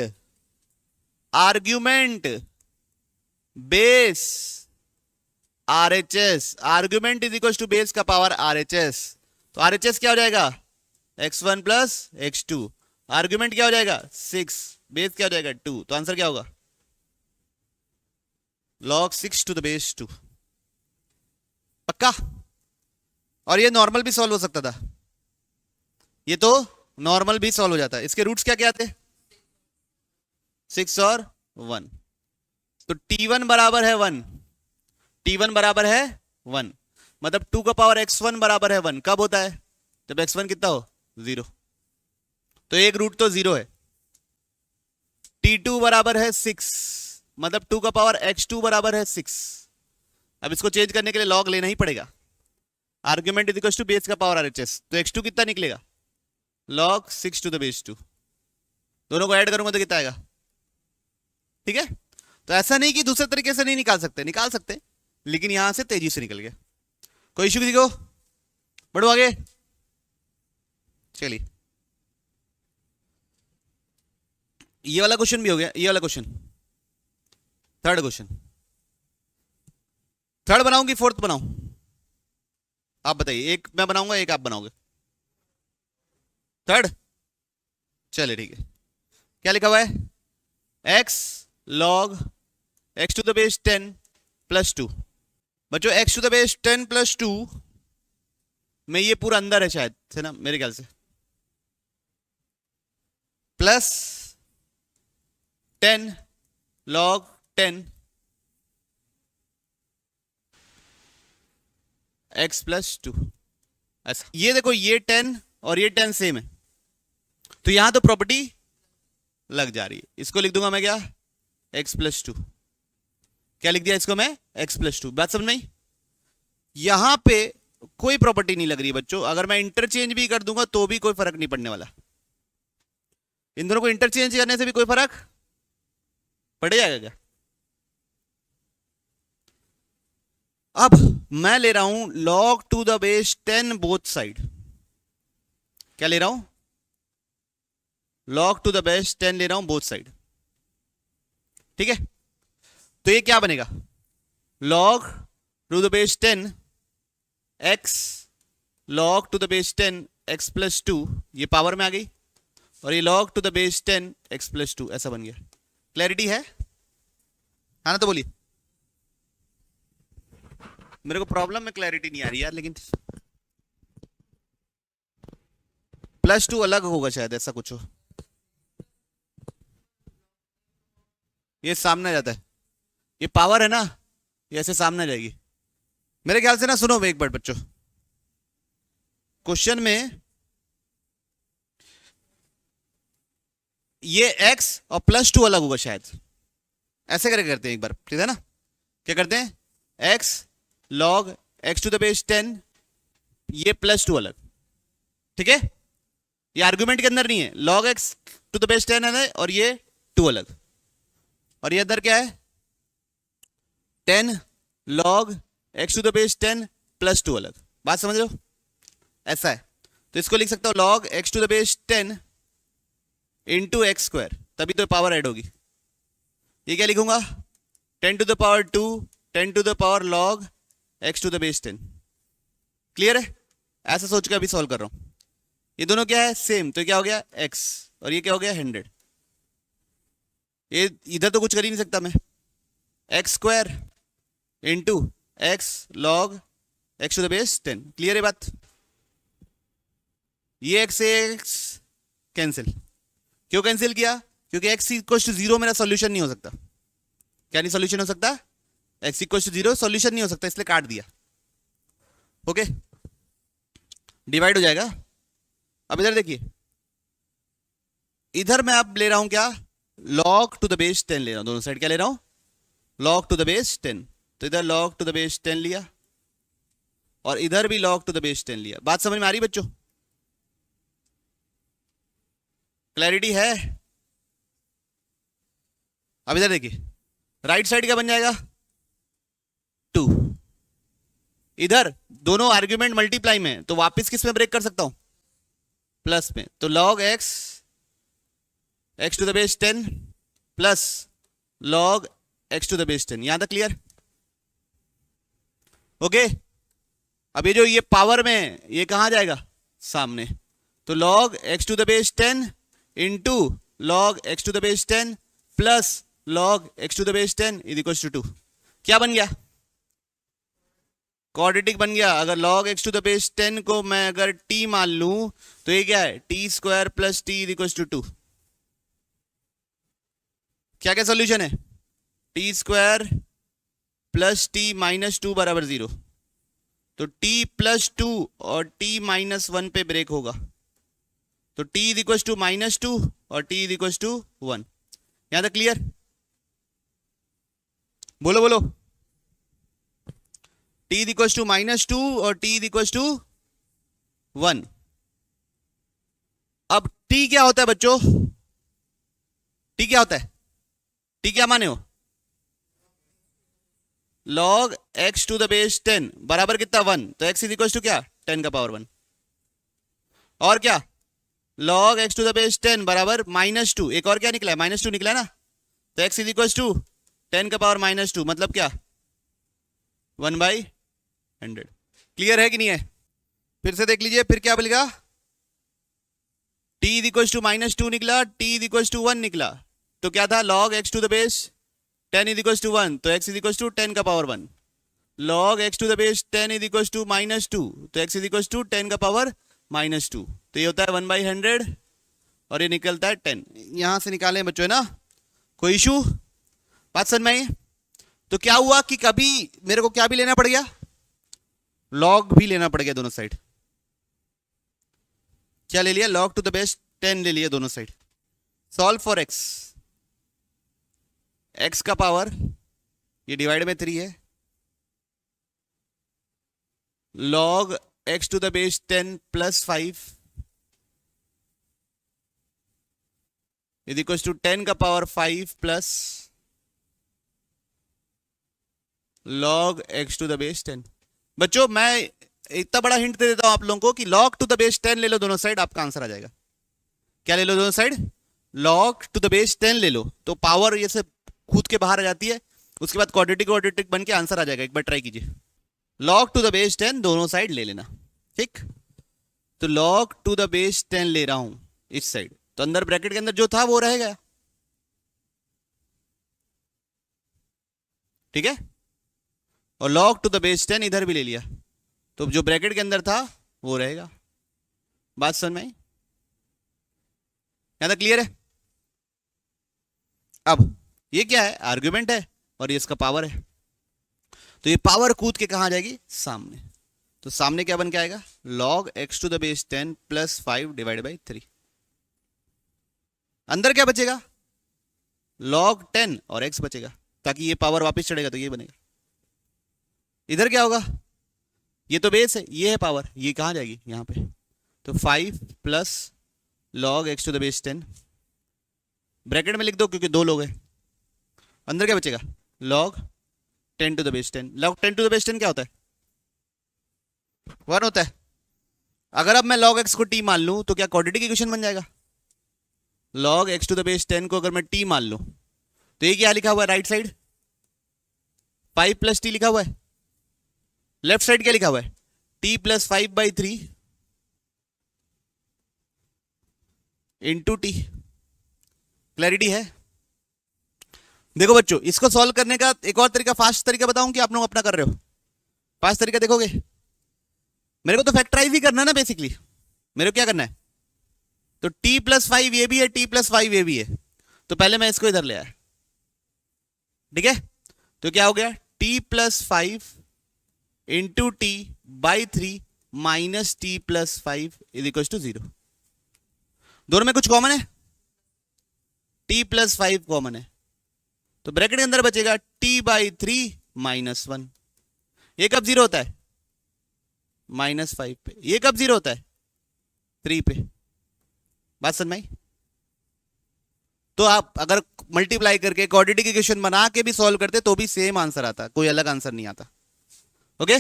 base RHS, argument is equal to base का पावर RHS। तो RHS क्या हो जाएगा? x1 प्लस x2, आर्ग्यूमेंट क्या हो जाएगा? 6, बेस क्या हो जाएगा? 2। तो आंसर क्या होगा? log 6 to the base 2। पक्का? और ये नॉर्मल भी सॉल्व हो सकता था, ये तो नॉर्मल भी सॉल्व हो जाता है। इसके रूट्स क्या क्या थे? 6 और 1। तो t1 बराबर है 1, t1 बराबर है 1, मतलब 2 का पावर x1 बराबर है 1 कब होता है? जब x1 कितना हो 0, तो एक रूट तो 0 है। t2 बराबर है 6, मतलब 2 का पावर x2 बराबर है 6। अब इसको चेंज करने के लिए लॉग लेना ही पड़ेगा। Argument is equal to base का पावर RHS, तो x2 कितना निकलेगा? log 6 to the base 2। दोनों को ऐड करूंगा तो कितना आएगा? ठीक है, तो ऐसा नहीं कि दूसरे तरीके से नहीं निकाल सकते, निकाल सकते, लेकिन यहां से तेजी से निकल गया। कोई इश्यू किसी को? बढ़ो आगे, चलिए ये वाला क्वेश्चन भी हो गया। ये वाला क्वेश्चन, थर्ड क्वेश्चन, थर्ड बनाऊं कि फोर्थ बनाऊं? आप बताइए, एक मैं बनाऊंगा एक आप बनाओगे। थर्ड, चलिए ठीक है। क्या लिखा हुआ है? x log x to the base 10 plus 2। बच्चों x to the base 10 plus 2 में ये पूरा अंदर है शायद से ना, मेरे ख्याल से, प्लस 10 log 10 x प्लस 2। ऐसा, ये देखो ये 10 और ये 10 सेम है, तो यहां तो प्रॉपर्टी लग जा रही है। इसको लिख दूंगा मैं क्या? x plus 2। क्या लिख दिया इसको मैं? x plus 2। बात समझ में आई? यहां पे कोई प्रॉपर्टी नहीं लग रही है बच्चों। अगर मैं इंटरचेंज भी कर दूंगा तो भी कोई फर्क नहीं पड़ने वाला। इन दोनों को इंटरचेंज करने से भी कोई फर्क पड़ जाएगा क्या? अब मैं ले रहा हूं log to the base 10 both side. क्या ले रहा हूं? log टू द बेस 10 ले रहा हूं बोथ साइड। ठीक है, तो ये क्या बनेगा? log to the base 10 x log to the base 10 x plus 2, ये पावर में आ गई, और ये log to the base 10 x plus 2 ऐसा बन गया। क्लैरिटी है? हाँ ना, तो बोलिए। मेरे को प्रॉब्लम में क्लैरिटी नहीं आ रही यार, लेकिन प्लस 2 अलग होगा शायद, ऐसा कुछ हो। ये सामने जाता है, ये पावर है ना, ये ऐसे सामने जाएगी मेरे ख्याल से ना। सुनो एक बार बच्चों, क्वेश्चन में ये x और प्लस 2 अलग होगा शायद, ऐसे करते हैं एक बार, ठीक है ना? क्या करते हैं? x log x to the base 10, ये प्लस 2 अलग, ठीक है? ये आर्गुमेंट के अंदर नहीं है, log x to the base 10 है और ये 2 अलग, और ये अंदर क्या है? 10 log x to the base 10 plus 2 अलग। बात समझ रहे हो? ऐसा है, तो इसको लिख सकता हूं log x to the base 10 into x square, तभी तो पावर ऐड होगी। ये क्या लिखूंगा? 10 to the power 2 10 to the power log x to the base 10। Clear है? ऐसा सोच के अभी सॉल्व कर रहा हूं। ये दोनों क्या है? सेम, तो क्या हो गया? x, और ये क्या हो गया? 100। ये इधर तो कुछ कर ही नहीं सकता मैं। X square into x log x to the base 10। Clear है बात? ये x से x कैंसिल। क्यों कैंसिल किया? क्योंकि x इक्वल टू 0 मेरा सॉल्यूशन नहीं हो सकता। क्या नहीं सॉल्यूशन हो सकता? x इक्वल टू 0 सॉल्यूशन नहीं हो सकता, इसलिए काट दिया। ओके, डिवाइड हो जाएगा। अब इधर देखिए, इधर मैं अब ले रहा हूं क्या? log टू द बेस 10 ले रहा हूं, दोनों साइड क्या ले रहा हूं? log to the base 10। तो इधर log टू द बेस 10 लिया और इधर भी log टू द बेस 10 लिया। बात समझ में आ रही बच्चों? क्लैरिटी है? अब इधर देखिए, राइट साइड क्या बन जाएगा? 2। इधर दोनों आर्ग्यूमेंट मल्टीप्लाई में, तो वापस किस में ब्रेक कर सकता हूं? प्लस में। तो log x to the base 10 plus log x to the base 10। यहां तक क्लियर? ओके, अब ये जो ये पावर में, ये कहां जाएगा? सामने। तो log x to the base 10 into log x to the base 10 plus log x to the base 10 is equal to 2। क्या बन गया? क्वाड्रेटिक बन गया। अगर log x to the base 10 को मैं अगर t मान लूं तो ये क्या है? t square plus t is equal to 2। क्या क्या सॉल्यूशन है? t square plus t minus 2 बराबर 0, तो t प्लस 2 और t माइनस 1 पे ब्रेक होगा, तो t is equal to minus 2 और t इज इक्वल टू 1। यहां तक क्लियर? बोलो बोलो। t is equal to minus 2 और t इज इक्वल टू 1। अब t क्या होता है बच्चों? t क्या होता है? t क्या माने हो? log x to the base 10 बराबर कितना 1, तो x इज इक्वल टू क्या 10 का पावर 1। और क्या log x to the base 10 बराबर माइनस 2, एक और क्या निकला है माइनस 2 निकला है ना, तो x इज इक्वल टू 10 का पावर माइनस 2 मतलब क्या 1/100। क्लियर है कि नहीं है? फिर से देख लीजिए, फिर क्या बोलेगा, t is equal to minus 2 निकला, t इज इक्वल टू 1 निकला, तो क्या था log x to the base 10 is equal to 1, तो x इज इक्वल टू 10 का power 1। log x to the base 10 is equal to minus 2, तो x is equal to 10 का power minus 2, तो ये होता है 1/100 और ये निकलता है 10। यहां से निकालें बच्चों, है ना, कोई इशू? बात समझ में आई? तो क्या हुआ कि कभी मेरे को क्या भी लेना पड़ गया, log भी लेना पड़ गया दोनों साइड। क्या ले लिया? log टू द बेस 10 ले लिया दोनों side. Solve for x, x का पावर ये डिवाइड में 3 है, log x to the base 10 plus 5 is equal to 10 का power 5 plus log x to the base 10। बच्चों मैं इतना बड़ा हिंट दे देता हूं आप लोगों को कि log टू द बेस 10 ले लो दोनों साइड, आपका आंसर आ जाएगा। क्या ले लो दोनों side? log to the base 10 ले लो, तो पावर ये से कूद के बाहर आ जाती है, उसके बाद क्वाड्रेटिक बन के आंसर आ जाएगा। एक बार ट्राई कीजिए, log टू द बेस 10 दोनों साइड ले लेना, ठीक। तो log टू द बेस 10 ले रहा हूं इस साइड, तो अंदर ब्रैकेट के अंदर जो था वो रहेगा, ठीक है। और log टू द बेस 10 इधर भी ले लिया, तो जो ब्रैकेट के अंदर था वो रहेगा। बात समझ में आई? यहां तक क्लियर है? अब ये क्या है? आर्ग्यूमेंट है और ये इसका पावर है, तो ये पावर कूद के कहां जाएगी? सामने। तो सामने क्या बन के आएगा? log x to the base 10 plus 5 divide by 3। अंदर क्या बचेगा? log 10 और x बचेगा, ताकि ये पावर वापस चढ़ेगा तो ये बनेगा। इधर क्या होगा? ये तो बेस है, ये है पावर, ये कहां जाएगी? यहां पे। तो 5 plus log x to the base 10, bracket में लिख दो क्योंकि दो लोग हैं। अंदर क्या बचेगा? log 10 to the base 10। log 10 to the base 10 क्या होता है? 1 होता है। अगर अब मैं log x को t मान लूं तो क्या क्वाड्रेटिक इक्वेशन बन जाएगा? log x to the base 10 को अगर मैं t मान लूं तो ये क्या लिखा हुआ है राइट साइड? 5 प्लस t लिखा हुआ है। लेफ्ट साइड क्या लिखा हुआ है? t plus 5/3 into T. Clarity है? देखो बच्चों, इसको सॉल्व करने का एक और तरीका, फास्ट तरीका बताऊं कि आप लोग अपना कर रहे हो? फास्ट तरीका देखोगे? मेरे को तो फैक्टराइज ही करना है ना बेसिकली। मेरे को क्या करना है? तो t प्लस 5 ये भी है, t प्लस 5 ये भी है, तो पहले मैं इसको इधर ले आया, ठीक है। तो क्या हो गया? t plus 5 into t by 3 minus t plus 5 is equal to 0। दोनों में कुछ कॉमन है? t प्लस 5 कॉमन है, तो ब्रैकेट के अंदर बचेगा t बाई 3 माइनस 1। ये कब 0 होता है? -5 पे। ये कब 0 होता है? 3 पे। बात समझ में आई? तो आप अगर मल्टीप्लाई करके क्वाड्रेटिक इक्वेशन बना के भी सॉल्व करते तो भी सेम आंसर आता, कोई अलग आंसर नहीं आता। ओके,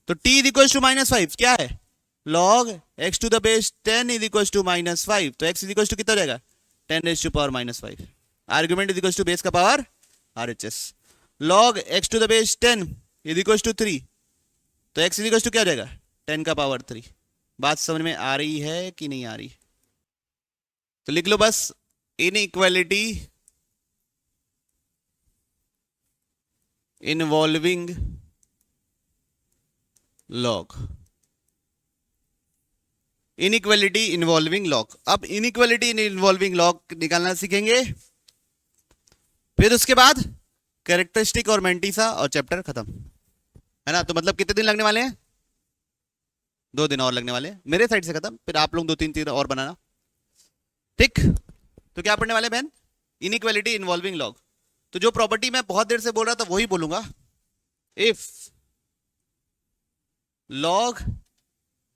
तो t इज इक्वल टू -5 क्या है? log x to the base 10 is equal to -5, तो x इज इक्वल टू कितना हो जाएगा? 10 raise to power -5। Argument is equal to base का power RHS। log x to the base 10 is equal to 3, तो x is equal to क्या हो जाएगा? 10 का पावर 3। बात समझ में आ रही है कि नहीं आ रही? तो लिख लो बस, inequality involving log। Inequality involving log। अब इनइक्वालिटी इन्वॉल्विंग log निकालना सीखेंगे, फिर उसके बाद कैरेक्टरिस्टिक और मेंटिसा और चैप्टर खत्म, है ना। तो मतलब कितने दिन लगने वाले हैं? 2 दिन और लगने वाले हैं मेरे साइड से खत्म, फिर आप लोग 2-3 चीज और बनाना, ठीक। तो क्या पढ़ने वाले बहन? Inequality involving log. तो जो प्रॉपर्टी मैं बहुत देर से बोल रहा था वही बोलूंगा। If log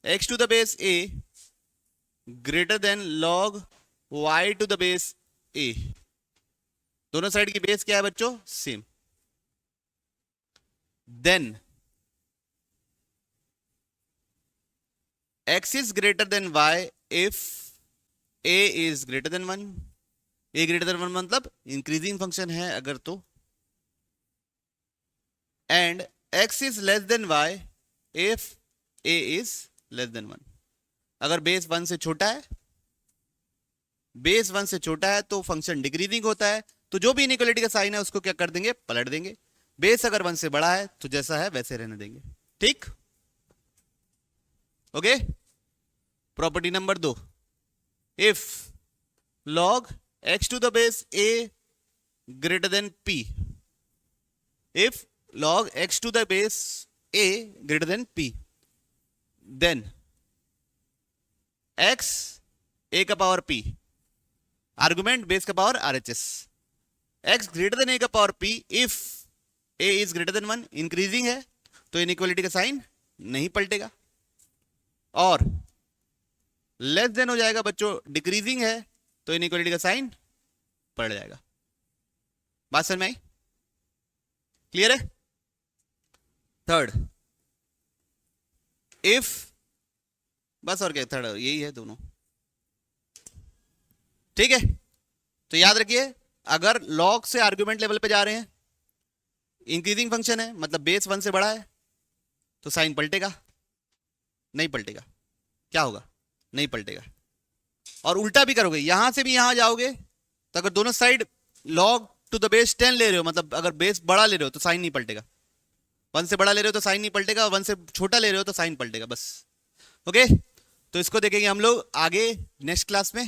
x to the base a greater than log y to the base a, दोनों साइड की बेस क्या है बच्चों? Same. Then x is greater than y if a is greater than 1, a greater than 1 मतलब increasing function है अगर तो, and x is less than y if a is less than 1। अगर बेस 1 से छोटा है, बेस 1 से छोटा है तो फंक्शन डिक्रीजिंग होता है, तो जो भी इनइक्वालिटी का साइन है उसको क्या कर देंगे? पलट देंगे। बेस अगर 1 से बड़ा है तो जैसा है वैसे रहने देंगे, ठीक। Okay. Property number 2, if log x to the base a greater than p, if log x to the base a greater than p, then x a का पावर p, आर्गुमेंट बेस का power RHS, x greater then a का power p if a is greater than 1, increasing है तो inequality का sign नहीं पलटेगा, और less than हो जाएगा बच्चों, डिक्रीजिंग है तो इनइक्वालिटी का साइन पलट जाएगा। बात समझ में आई? क्लियर है? थर्ड, इफ, बस और क्या, थर्ड यही है दोनों, ठीक है। तो याद रखिए, अगर लॉग से आर्गुमेंट लेवल पे जा रहे हैं, इंक्रीजिंग फंक्शन है मतलब बेस 1 से बड़ा है, तो साइन पलटेगा? नहीं पलटेगा। क्या होगा? नहीं पलटेगा। और उल्टा भी करोगे, यहां से भी यहां जाओगे तो अगर दोनों side log to the base 10 ले रहे हो, मतलब अगर बेस बड़ा ले रहे हो तो साइन नहीं पलटेगा। 1 से बड़ा ले रहे हो तो साइन नहीं पलटेगा, 1 से छोटा ले रहे हो तो साइन पलटेगा, बस। ओके। तो इसको देखेंगे हम लोग आगे नेक्स्ट क्लास में।